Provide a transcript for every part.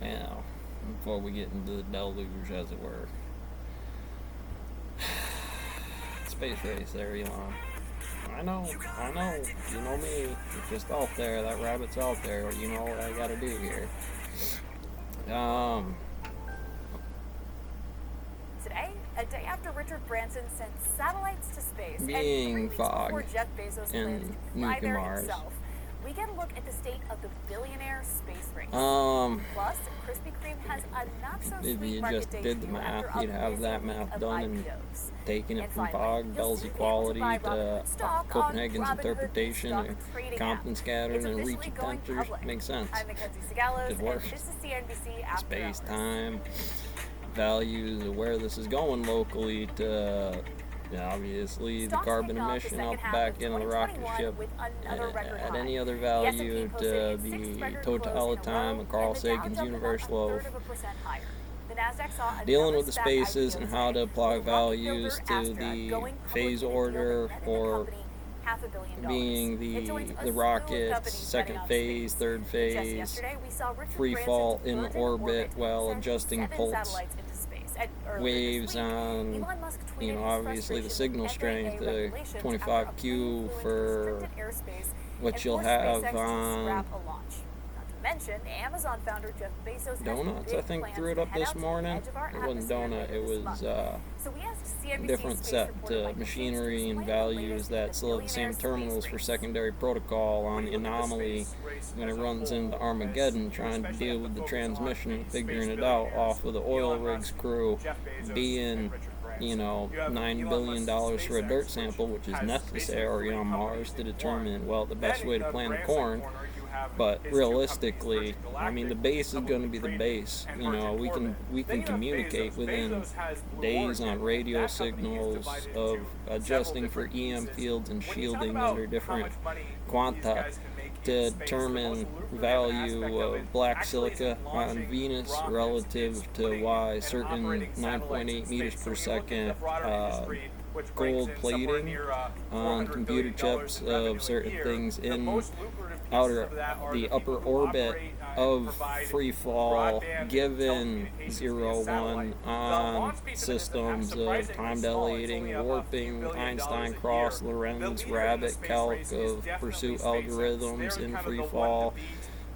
Now, before we get into the deluge, as it were. Space race there, Elon. I know, you know me. It's just out there, that rabbit's out there. You know what I gotta do here. Today, a day after Richard Branson sent satellites to space, being and 3 weeks fog before Jeff Bezos plans to fly there himself, we get a look at the state of the billionaire space race. Plus, Krispy Kreme has a not-so-sweet if you market just day did the two math, after a you'd have busy that week math of done and IPOs. taking it And from finally, Fog, you'll Bell's soon be able to equality buy to Robinhood stock on Copenhagen's Robinhood, the interpretation stock or trading Compton app. scattered It's and officially reach going tempers. public. Makes sense. I'm Mackenzie Sigalos, Good and work. this is CNBC After Space Hours. time, values of where this is going locally to obviously the carbon emission out the back end of the rocket ship at any other value to the total time of Carl Sagan's universe loaf. Dealing with the spaces and how to apply values to the phase order for being the rocket's second phase, third phase, free fall in orbit while adjusting pulse waves on, obviously the signal strength, the 25Q for what you'll have on donuts. I think threw it up this morning. It wasn't donut, it was a different set machinery and values that still have the same terminals for secondary protocol on the anomaly when it runs into Armageddon, trying to deal with the transmission and figuring it out off of the oil rigs crew being $9 billion for a dirt sample, which is necessary on Mars to determine, the best way to plant corn. But realistically, the base is going to be the base. We can communicate within days on radio signals of adjusting for EM fields and shielding under different quanta to determine value of black silica on Venus relative to why certain 9.8 meters per second gold plating on computer chips of certain things in the upper orbit of free fall given 0-1 on systems of time dilating, warping, Einstein cross, Lorentz rabbit calc of pursuit algorithms in free fall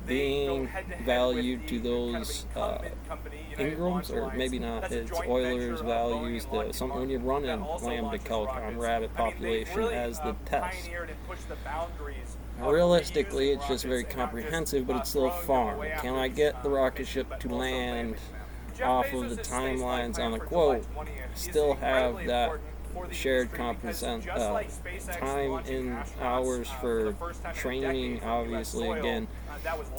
being valued to those Ingrams, or maybe not, it's Euler's values, something when you're running lambda calc on rabbit population as the test. Realistically, it's just very comprehensive, but it's still a farm. Can I get the rocket ship to land off of the timelines on the quote, still have that shared compensation, time in hours for training, obviously, again,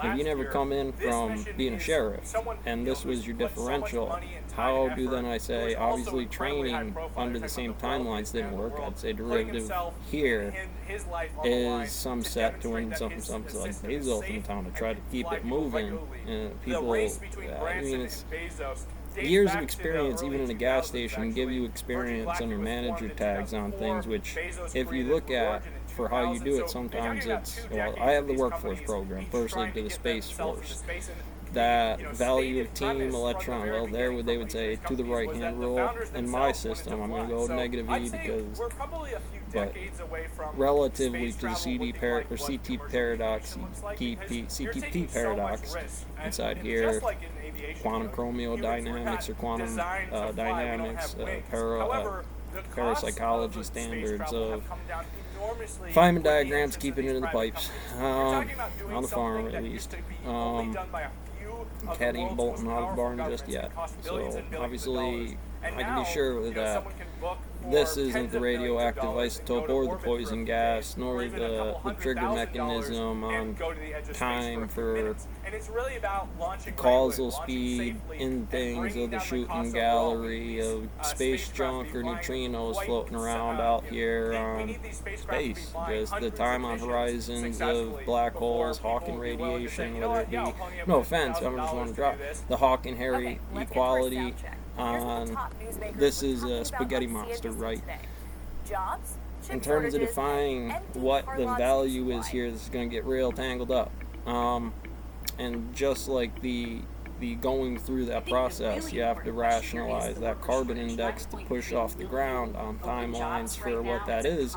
if you never come in from being a sheriff, and this was your differential, how do then I say, obviously training under the same timelines didn't work? I'd say derivative here is some set to win something like Bezos in town to try to keep it moving, and people, it's years of experience, even in a gas station, give you experience under manager tags on things, which if you look at for how you do it, sometimes it's, I have the workforce program, firstly to the Space Force. That value of team electron, there they would say to the right hand rule. In my system, I'm going to go negative E because, but relatively to the CT paradox, CTP paradox inside here, quantum chromodynamics or quantum dynamics, parapsychology standards of Feynman diagrams, keeping it in the pipes, on the farm at least. Cat ain't bolting out of the barn just yet. So obviously I can be sure that this isn't the radioactive isotope or the poison gas, nor the trigger mechanism on time for causal speed in things of the shooting gallery of space junk or neutrinos floating around out here on space. Just the time on horizons of black holes, Hawking radiation, whether it be, no offense, I'm just want to drop the Hawking-Harry equality on, this is a spaghetti monster, right? In terms of defining what the value is here, this is going to get real tangled up. And just like the the going through that process. You have to rationalize that carbon index to push off the ground on timelines for what that is.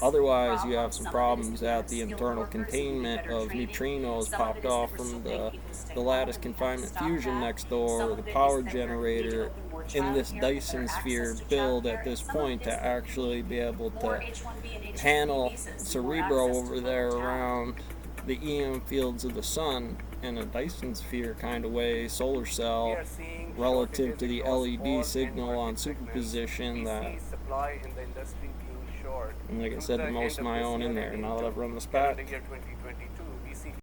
Otherwise, you have some problems at the internal containment of neutrinos popped off from the lattice confinement fusion next door, the power generator in this Dyson sphere build at this point to actually be able to panel Cerebro over there around the EM fields of the sun in a Dyson sphere kind of way, solar cell, relative to the LED signal on superposition that, and like I said, most of my own in there now that I've run the SPAC.